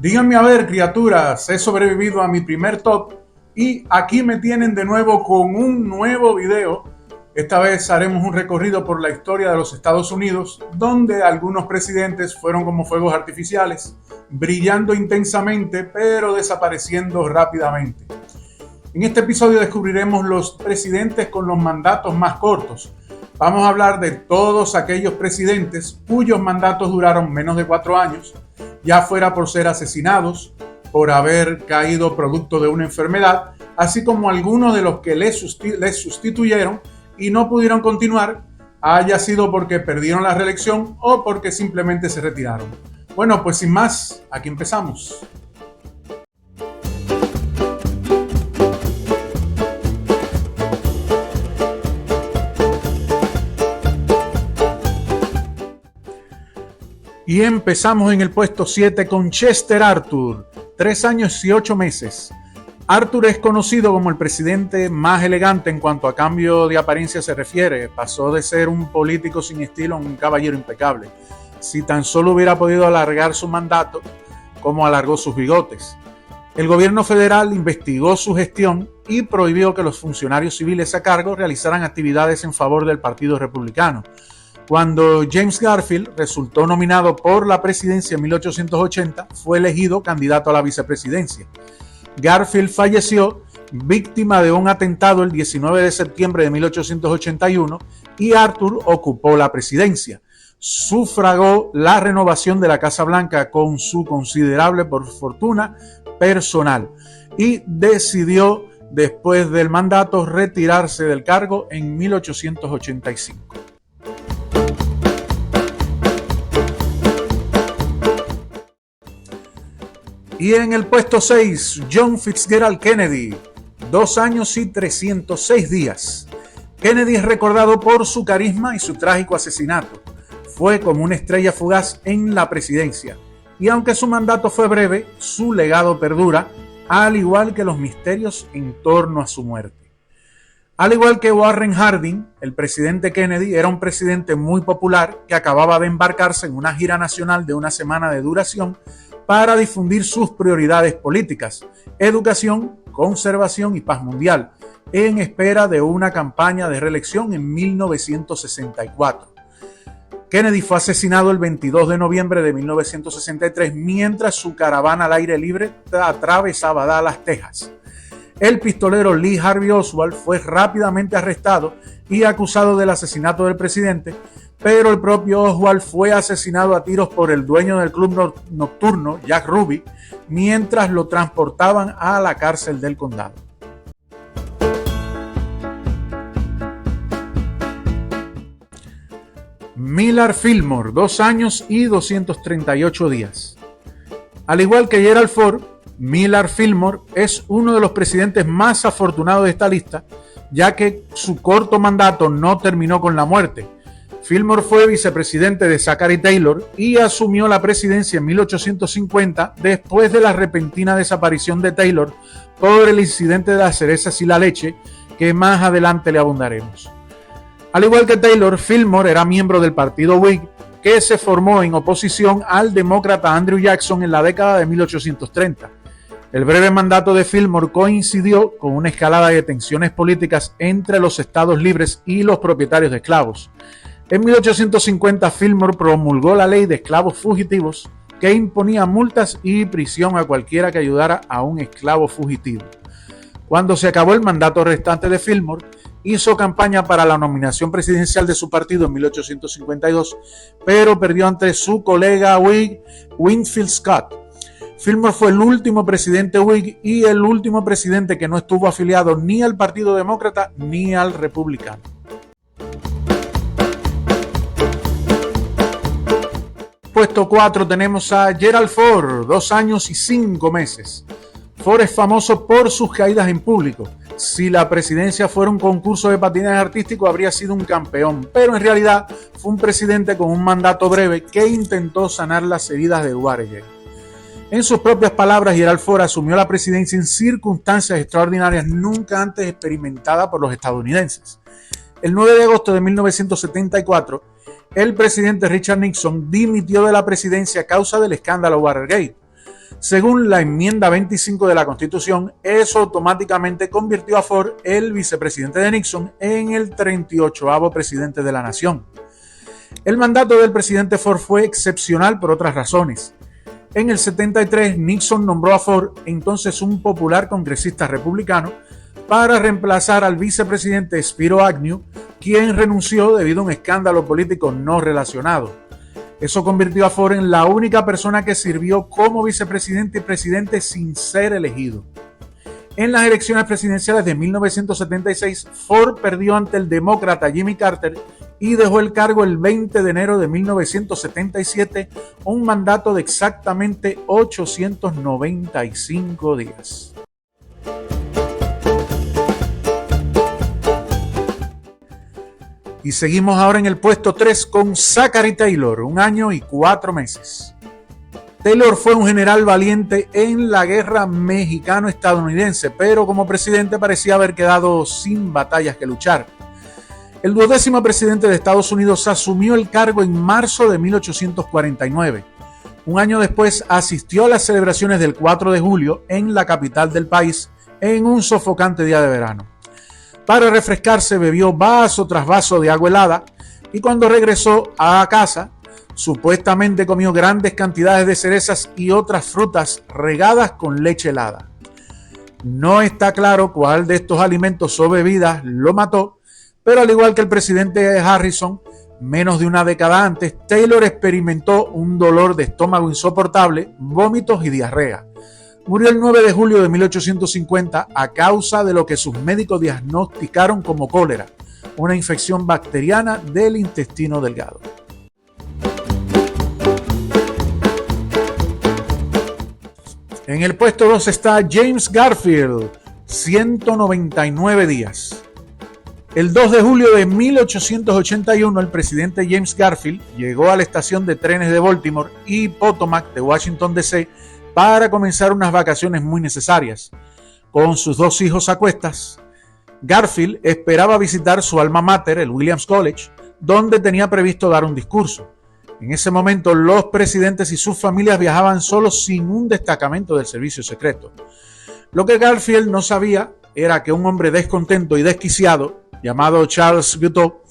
Díganme a ver, criaturas, he sobrevivido a mi primer top y aquí me tienen de nuevo con un nuevo video. Esta vez haremos un recorrido por la historia de los Estados Unidos, donde algunos presidentes fueron como fuegos artificiales, brillando intensamente pero desapareciendo rápidamente. En este episodio descubriremos los presidentes con los mandatos más cortos. Vamos a hablar de todos aquellos presidentes cuyos mandatos duraron menos de 4 años, ya fuera por ser asesinados, por haber caído producto de una enfermedad, así como algunos de los que les sustituyeron y no pudieron continuar, haya sido porque perdieron la reelección o porque simplemente se retiraron. Bueno, pues sin más, aquí empezamos. Y empezamos en el puesto 7 con Chester Arthur, 3 años y 8 meses. Arthur es conocido como el presidente más elegante en cuanto a cambio de apariencia se refiere. Pasó de ser un político sin estilo a un caballero impecable. Si tan solo hubiera podido alargar su mandato, como alargó sus bigotes. El gobierno federal investigó su gestión y prohibió que los funcionarios civiles a cargo realizaran actividades en favor del Partido Republicano. Cuando James Garfield resultó nominado por la presidencia en 1880, fue elegido candidato a la vicepresidencia. Garfield falleció víctima de un atentado el 19 de septiembre de 1881 y Arthur ocupó la presidencia. Sufragó la renovación de la Casa Blanca con su considerable fortuna personal y decidió, después del mandato, retirarse del cargo en 1885. Y en el puesto 6, John Fitzgerald Kennedy, 2 años y 306 días. Kennedy es recordado por su carisma y su trágico asesinato. Fue como una estrella fugaz en la presidencia. Y aunque su mandato fue breve, su legado perdura, al igual que los misterios en torno a su muerte. Al igual que Warren Harding, el presidente Kennedy era un presidente muy popular que acababa de embarcarse en una gira nacional de una semana de duración para difundir sus prioridades políticas, educación, conservación y paz mundial, en espera de una campaña de reelección en 1964. Kennedy fue asesinado el 22 de noviembre de 1963 mientras su caravana al aire libre atravesaba Dallas, Texas. El pistolero Lee Harvey Oswald fue rápidamente arrestado y acusado del asesinato del presidente, pero el propio Oswald fue asesinado a tiros por el dueño del club nocturno, Jack Ruby, mientras lo transportaban a la cárcel del condado. Millard Fillmore, 2 años y 238 días. Al igual que Gerald Ford, Millard Fillmore es uno de los presidentes más afortunados de esta lista, ya que su corto mandato no terminó con la muerte. Fillmore fue vicepresidente de Zachary Taylor y asumió la presidencia en 1850 después de la repentina desaparición de Taylor por el incidente de las cerezas y la leche, que más adelante le abundaremos. Al igual que Taylor, Fillmore era miembro del partido Whig, que se formó en oposición al demócrata Andrew Jackson en la década de 1830. El breve mandato de Fillmore coincidió con una escalada de tensiones políticas entre los estados libres y los propietarios de esclavos. En 1850, Fillmore promulgó la ley de esclavos fugitivos que imponía multas y prisión a cualquiera que ayudara a un esclavo fugitivo. Cuando se acabó el mandato restante de Fillmore, hizo campaña para la nominación presidencial de su partido en 1852, pero perdió ante su colega Whig Winfield Scott. Fillmore fue el último presidente Whig y el último presidente que no estuvo afiliado ni al Partido Demócrata ni al Republicano. Puesto 4 tenemos a Gerald Ford, 2 años y 5 meses. Ford es famoso por sus caídas en público. Si la presidencia fuera un concurso de patinaje artístico, habría sido un campeón, pero en realidad fue un presidente con un mandato breve que intentó sanar las heridas de Watergate. En sus propias palabras, Gerald Ford asumió la presidencia en circunstancias extraordinarias nunca antes experimentadas por los estadounidenses. El 9 de agosto de 1974, el presidente Richard Nixon dimitió de la presidencia a causa del escándalo Watergate. Según la enmienda 25 de la Constitución, eso automáticamente convirtió a Ford, el vicepresidente de Nixon, en el 38º presidente de la nación. El mandato del presidente Ford fue excepcional por otras razones. En el 73, Nixon nombró a Ford, entonces un popular congresista republicano, para reemplazar al vicepresidente Spiro Agnew, quien renunció debido a un escándalo político no relacionado. Eso convirtió a Ford en la única persona que sirvió como vicepresidente y presidente sin ser elegido. En las elecciones presidenciales de 1976, Ford perdió ante el demócrata Jimmy Carter y dejó el cargo el 20 de enero de 1977, un mandato de exactamente 895 días. Y seguimos ahora en el puesto 3 con Zachary Taylor, 1 año y 4 meses. Taylor fue un general valiente en la guerra mexicano-estadounidense, pero como presidente parecía haber quedado sin batallas que luchar. El 12º presidente de Estados Unidos asumió el cargo en marzo de 1849. Un año después asistió a las celebraciones del 4 de julio en la capital del país en un sofocante día de verano. Para refrescarse bebió vaso tras vaso de agua helada y cuando regresó a casa, supuestamente comió grandes cantidades de cerezas y otras frutas regadas con leche helada. No está claro cuál de estos alimentos o bebidas lo mató, pero al igual que el presidente Harrison, menos de una década antes, Taylor experimentó un dolor de estómago insoportable, vómitos y diarrea. Murió el 9 de julio de 1850 a causa de lo que sus médicos diagnosticaron como cólera, una infección bacteriana del intestino delgado. En el puesto 2 está James Garfield, 199 días. El 2 de julio de 1881, el presidente James Garfield llegó a la estación de trenes de Baltimore y Potomac de Washington, D.C., para comenzar unas vacaciones muy necesarias. Con sus 2 hijos a cuestas, Garfield esperaba visitar su alma mater, el Williams College, donde tenía previsto dar un discurso. En ese momento, los presidentes y sus familias viajaban solos sin un destacamento del servicio secreto. Lo que Garfield no sabía era que un hombre descontento y desquiciado, llamado Charles Guiteau,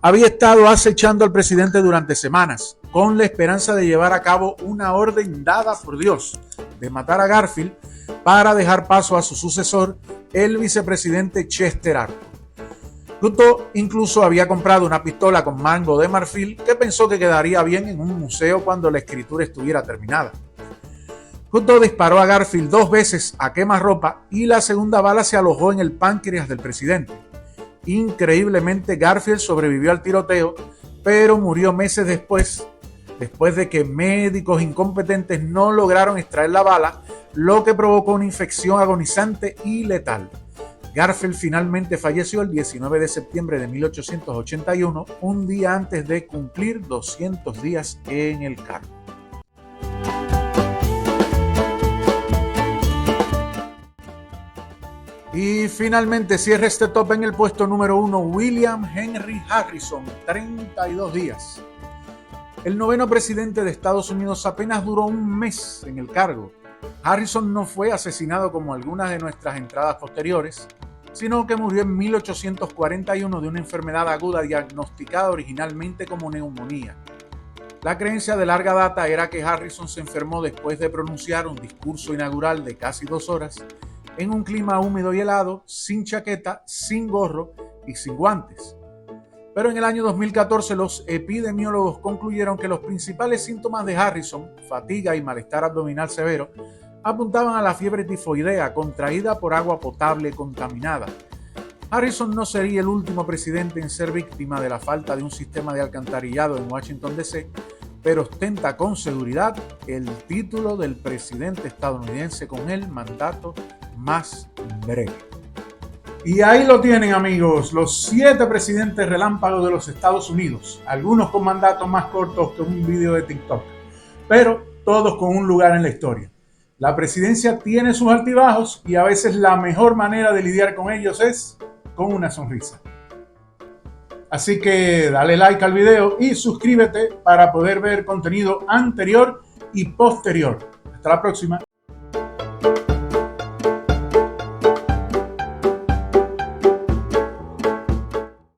había estado acechando al presidente durante semanas, con la esperanza de llevar a cabo una orden dada por Dios de matar a Garfield para dejar paso a su sucesor, el vicepresidente Chester Arthur. Guiteau incluso había comprado una pistola con mango de marfil que pensó que quedaría bien en un museo cuando la escritura estuviera terminada. Guiteau disparó a Garfield 2 veces a quemarropa y la segunda bala se alojó en el páncreas del presidente. Increíblemente, Garfield sobrevivió al tiroteo, pero murió meses después de que médicos incompetentes no lograron extraer la bala, lo que provocó una infección agonizante y letal. Garfield finalmente falleció el 19 de septiembre de 1881, un día antes de cumplir 200 días en el cargo. Y finalmente cierra este top en el puesto número 1, William Henry Harrison, 32 días. El 9º presidente de Estados Unidos apenas duró un mes en el cargo. Harrison no fue asesinado como algunas de nuestras entradas posteriores, sino que murió en 1841 de una enfermedad aguda diagnosticada originalmente como neumonía. La creencia de larga data era que Harrison se enfermó después de pronunciar un discurso inaugural de casi 2 horas en un clima húmedo y helado, sin chaqueta, sin gorro y sin guantes. Pero en el año 2014 los epidemiólogos concluyeron que los principales síntomas de Harrison, fatiga y malestar abdominal severo, apuntaban a la fiebre tifoidea contraída por agua potable contaminada. Harrison no sería el último presidente en ser víctima de la falta de un sistema de alcantarillado en Washington, D.C., pero ostenta con seguridad el título del presidente estadounidense con el mandato más breve. Y ahí lo tienen, amigos, los 7 presidentes relámpagos de los Estados Unidos, algunos con mandatos más cortos que un video de TikTok, pero todos con un lugar en la historia. La presidencia tiene sus altibajos y a veces la mejor manera de lidiar con ellos es con una sonrisa. Así que dale like al video y suscríbete para poder ver contenido anterior y posterior. Hasta la próxima.